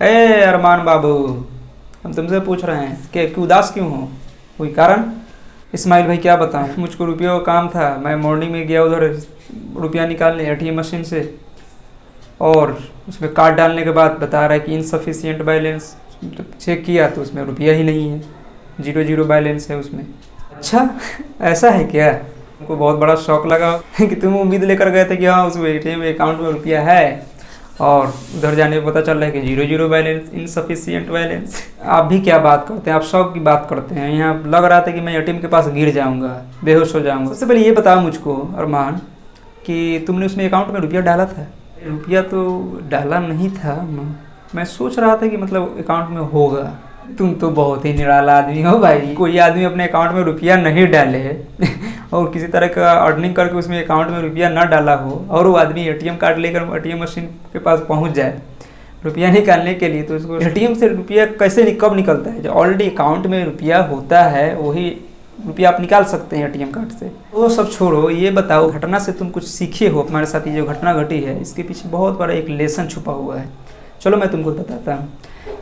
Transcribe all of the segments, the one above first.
ए अरमान बाबू, हम तुमसे पूछ रहे हैं कि उदास क्यों हो, कोई कारण? इस्माइल भाई क्या बताऊं, मुझको रुपये का काम था, मैं मॉर्निंग में गया उधर रुपया निकालने एटीएम मशीन से, और उसमें कार्ड डालने के बाद बता रहा है कि इनसफिशिएंट बैलेंस। चेक किया तो उसमें रुपया ही नहीं है, 0 बैलेंस है उसमें। अच्छा ऐसा है क्या? हमको बहुत बड़ा शौक लगा कि तुम उम्मीद लेकर गए थे कि हाँ उस एटीएम अकाउंट में रुपया है, और उधर जाने पर पता चल रहा है कि 0 बैलेंस, इनसफिशिएंट बैलेंस। आप भी क्या बात करते हैं, आप शौक की बात करते हैं। यहाँ लग रहा था कि मैं एटीएम के पास गिर जाऊँगा, बेहोश हो जाऊँगा। सबसे पहले ये बताओ मुझको अरमान कि तुमने उसमें अकाउंट में रुपया डाला था? रुपया तो डाला नहीं था, मैं सोच रहा था कि मतलब अकाउंट में होगा। तुम तो बहुत ही निराला आदमी हो भाई। कोई आदमी अपने अकाउंट में रुपया नहीं डाले और किसी तरह का अर्निंग करके उसमें अकाउंट में रुपया ना डाला हो, और वो आदमी एटीएम कार्ड लेकर एटीएम मशीन के पास पहुंच जाए रुपया निकालने के लिए, तो उसको एटीएम से रुपया कैसे कब निकलता है? जो ऑलरेडी अकाउंट में रुपया होता है वही रुपया आप निकाल सकते हैं एटीएम कार्ड से। वो सब छोड़ो, ये बताओ घटना से तुम कुछ सीखे हो? हमारे साथ ये जो घटना घटी है इसके पीछे बहुत बड़ा एक लेसन छुपा हुआ है। चलो मैं तुमको बताता हूँ।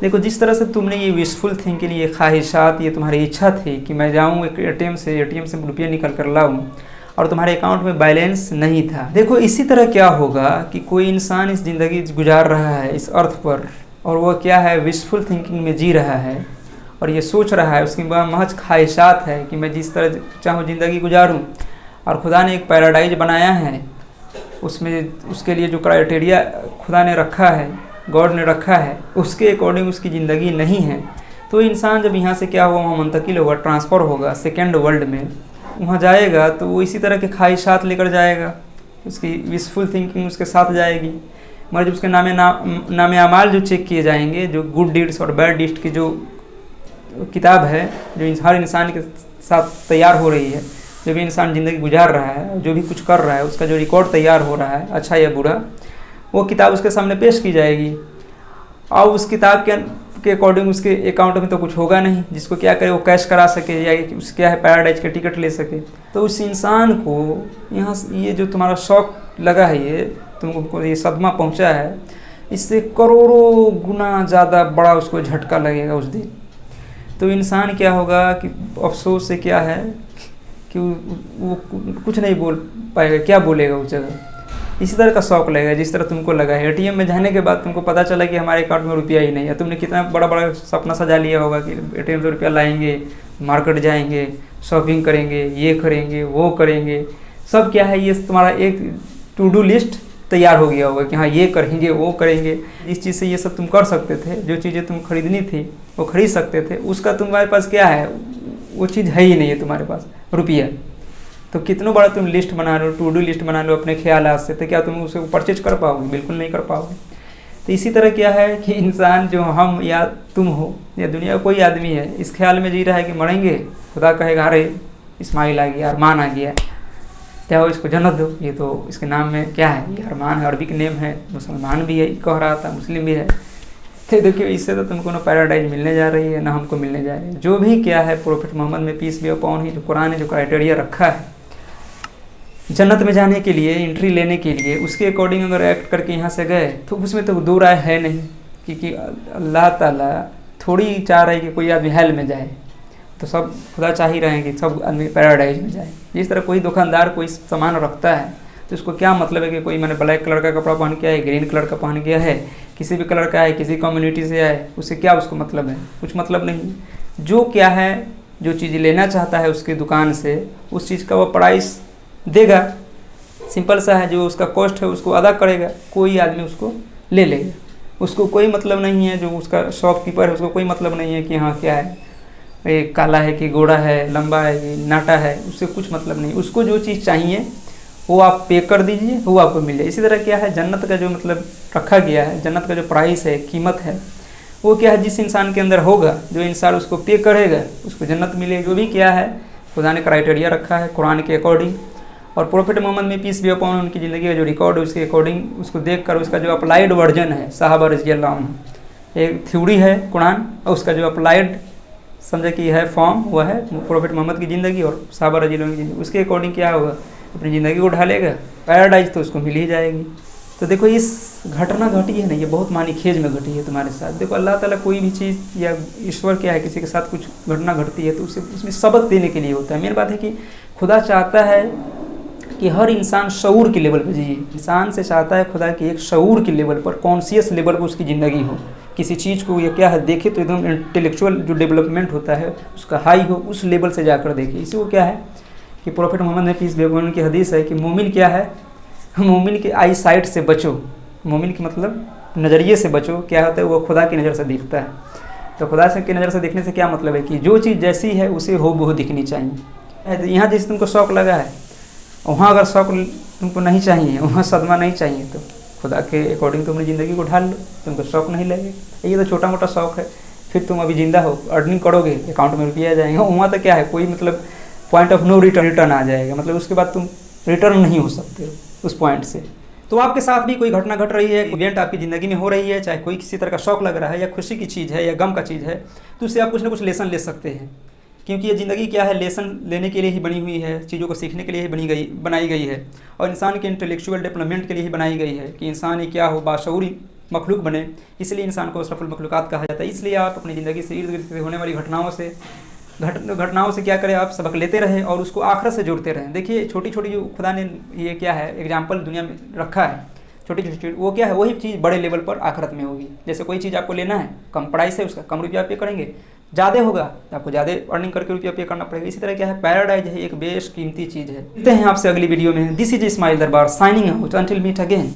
देखो, जिस तरह से तुमने ये विशफुल थिंकिंग, ये ख्वाहिशात, ये तुम्हारी इच्छा थी कि मैं जाऊँ एक एटीएम से रुपया निकल कर लाऊँ, और तुम्हारे अकाउंट में बैलेंस नहीं था। देखो इसी तरह क्या होगा कि कोई इंसान इस ज़िंदगी गुजार रहा है इस अर्थ पर, और वो क्या है, विशफुल थिंकिंग में जी रहा है, और ये सोच रहा है, उसकी महज ख्वाहिशात है कि मैं जिस तरह चाहूँ ज़िंदगी गुजारूँ। और खुदा ने एक पैराडाइज बनाया है, उसमें उसके लिए जो क्राइटेरिया खुदा ने रखा है, गॉड ने रखा है, उसके अकॉर्डिंग उसकी ज़िंदगी नहीं है। तो इंसान जब यहाँ से क्या होगा, वहाँ मुंतकिल होगा, ट्रांसफ़र होगा सेकेंड वर्ल्ड में, वहाँ जाएगा तो वो इसी तरह के ख्वाहिशात लेकर जाएगा, उसकी विशफुल थिंकिंग उसके साथ जाएगी। मगर जब उसके नाम अमाल जो चेक किए जाएंगे, जो गुड डीड्स और बैड डीड्स की जो किताब है, जो हर इंसान के साथ तैयार हो रही है, जो भी इंसान ज़िंदगी गुजार रहा है, जो भी कुछ कर रहा है, उसका जो रिकॉर्ड तैयार हो रहा है, अच्छा या बुरा, वो किताब उसके सामने पेश की जाएगी। और उस किताब के अकॉर्डिंग उसके अकाउंट में तो कुछ होगा नहीं जिसको क्या करे, वो कैश करा सके या उस क्या है पैराडाइज के टिकट ले सके। तो उस इंसान को यहाँ ये जो तुम्हारा शौक लगा है, ये तुमको ये सदमा पहुँचा है, इससे करोड़ों गुना ज़्यादा बड़ा उसको झटका लगेगा उस दिन। तो इंसान क्या होगा कि अफसोस से क्या है कि वो कुछ नहीं बोल पाएगा, क्या बोलेगा उस जगह। इसी तरह का शौक लगेगा जिस तरह तुमको लगा है। एटीएम में जाने के बाद तुमको पता चला कि हमारे अकाउंट में रुपया ही नहीं है। तुमने कितना बड़ा बड़ा सपना सजा लिया होगा कि एटीएम से रुपया लाएंगे, मार्केट जाएंगे, शॉपिंग करेंगे, ये करेंगे, वो करेंगे। सब क्या है, ये तुम्हारा एक टू डू लिस्ट तैयार हो गया होगा कि हाँ ये करेंगे, वो करेंगे। इस चीज़ से ये सब तुम कर सकते थे, जो चीज़ें तुम खरीदनी थी वो खरीद सकते थे, उसका तुम्हारे पास क्या है, वो चीज़ है ही नहीं है तुम्हारे पास, रुपया। तो कितना बड़ा तुम लिस्ट बना लो, टू डू लिस्ट बना लो अपने ख्यालात से, तो क्या तुम उसे परचेज कर पाओगे? बिल्कुल नहीं कर पाओगे। तो इसी तरह क्या है कि इंसान जो हम या तुम हो या दुनिया का कोई आदमी है, इस ख्याल में जी रहा है कि मरेंगे, खुदा कहेगा अरे इस्माइल आ गया, अरमान आ गया, क्या हो इसको जन्नत दो। ये तो इसके नाम में क्या है, ये अरमान है, अरबिक नेम है, मुसलमान भी है कह रहा था, मुस्लिम भी है। तो देखिए इससे तो तुमको ना पैराडाइज मिलने जा रही है, ना हमको मिलने जा रही है। जो भी क्या है, प्रोफेट मोहम्मद में पीस बी अपॉन ही, जो कुरान ने जो क्राइटेरिया रखा है जन्नत में जाने के लिए, एंट्री लेने के लिए, उसके अकॉर्डिंग अगर एक्ट करके यहाँ से गए तो उसमें तो दो राय है नहीं। क्योंकि अल्लाह ताला थोड़ी चाह रहे कि कोई आदमी हेल में जाए, तो सब खुदा चाह ही रहे हैं कि सब आदमी पैराडाइज में जाए। जिस तरह कोई दुकानदार कोई सामान रखता है तो उसको क्या मतलब है कि कोई मैंने ब्लैक कलर का कपड़ा पहन के आए, ग्रीन कलर का पहन गया है, किसी भी कलर का है, किसी कम्युनिटी से आए, उससे क्या उसको मतलब है? कुछ मतलब नहीं। जो क्या है, जो चीज़ लेना चाहता है उसकी दुकान से, उस चीज़ का वो प्राइस देगा, सिंपल सा है। जो उसका कॉस्ट है उसको अदा करेगा, कोई आदमी उसको ले लेगा। उसको कोई मतलब नहीं है, जो उसका शॉपकीपर है उसको कोई मतलब नहीं है कि हाँ क्या है, ये काला है कि गोरा है, लंबा है कि नाटा है, उससे कुछ मतलब नहीं। उसको जो चीज़ चाहिए वो आप पे कर दीजिए, वो आपको मिल जाए। इसी तरह क्या है, जन्नत का जो मतलब रखा गया है, जन्नत का जो प्राइस है, कीमत है, वो क्या है, जिस इंसान के अंदर होगा, जो इंसान उसको पे करेगा उसको जन्नत मिलेगी। जो भी क्या है खुदा ने क्राइटेरिया रखा है कुरान के अकॉर्डिंग, और प्रोफेट मोहम्मद में पीस बी अपॉन उनकी ज़िंदगी का जो रिकॉर्ड है उसके अकॉर्डिंग, उसको देख कर उसका जो अप्लाइड वर्जन है, साहबा रज़ी अल्लाह अन्हु, एक थ्योरी है कुरान, और उसका जो अप्लाइड समझे कि है फॉर्म, वह है प्रोफेट मोहम्मद की ज़िंदगी और साहबा रज़ी अल्लाह अन्हु की ज़िंदगी। उसके अकॉर्डिंग क्या होगा, अपनी ज़िंदगी को ढालेगा, पैराडाइज तो उसको मिल ही जाएगी। तो देखो इस घटना घटी है ना, ये बहुत मानी खेज में घटी है तुम्हारे साथ। देखो अल्लाह ताला कोई भी चीज़ या ईश्वर क्या है, किसी के साथ कुछ घटना घटती है तो उसे उसमें सबक देने के लिए होता है। मेन बात है कि खुदा चाहता है कि हर इंसान शऊर के लेवल पर जिए। इंसान से चाहता है खुदा कि एक शऊर के लेवल पर, कॉन्शियस लेवल पर उसकी ज़िंदगी हो। किसी चीज़ को या क्या है देखे तो एकदम इंटेलेक्चुअल जो डेवलपमेंट होता है उसका हाई हो, उस लेवल से जाकर देखे। इसी को क्या है कि प्रॉफेट मोहम्मद ने पीस बी अपॉन हिम की हदीस है कि मोमिन क्या है, मोमिन के आई साइट से बचो। मोमिन के मतलब नज़रिए से बचो। क्या होता है, वो खुदा की नज़र से दिखता है। तो खुदा से की नज़र से देखने से क्या मतलब है कि जो चीज़ जैसी है उसे हो बहु दिखनी चाहिए। यहाँ जैसे तुमको शौक़ लगा है, वहाँ अगर शौक़ तुमको नहीं चाहिए, वहाँ सदमा नहीं चाहिए, तो खुदा के अकॉर्डिंग तुम अपनी ज़िंदगी को ढाल लो, तुमको शौक़ नहीं लगेगा। ये तो छोटा मोटा शौक़ है। फिर तुम अभी ज़िंदा हो, अर्निंग करोगे, अकाउंट में रुपया आ जाएंगे, वहाँ तो क्या है कोई मतलब पॉइंट ऑफ नो रिटर्न आ जाएगा। मतलब उसके बाद तुम रिटर्न नहीं हो सकते हो उस पॉइंट से। तो आपके साथ भी कोई घटना घट रही है, इवेंट आपकी ज़िंदगी में हो रही है, चाहे कोई किसी तरह का शौक़ लग रहा है या खुशी की चीज़ है या गम का चीज़ है, तो उससे आप कुछ ना कुछ लेसन ले सकते हैं। क्योंकि ये ज़िंदगी क्या है, लेसन लेने के लिए ही बनी हुई है, चीज़ों को सीखने के लिए ही बनाई गई है, और इंसान के इंटेलेक्चुअल डेवलपमेंट के लिए ही बनाई गई है कि इंसान ही क्या हो, बाशऊरी मखलूक बने। इसलिए इंसान को अशरफुल मखलूक़ात कहा जाता है। इसलिए आप अपनी ज़िंदगी से इर्द गिर्द से होने वाली घटनाओं से क्या करें, आप सबक लेते रहें और उसको आखिरत से जोड़ते रहें। देखिए छोटी छोटी जो खुदा ने ये क्या है एग्जाम्पल दुनिया में रखा है, छोटी छोटी चीज़, वो क्या है वही चीज़ बड़े लेवल पर आखिरत में होगी। जैसे कोई चीज़ आपको लेना है, कम प्राइस है उसका, कम रुपया पे करेंगे, ज़्यादा होगा तो आपको ज़्यादा अर्निंग करके रुपया पे करना पड़ेगा। इसी तरह क्या है, पैराडाइज है एक बेशकीमती चीज़ है। मिलते हैं आपसे अगली वीडियो में। This is Ismail Darbar signing out, until meet again.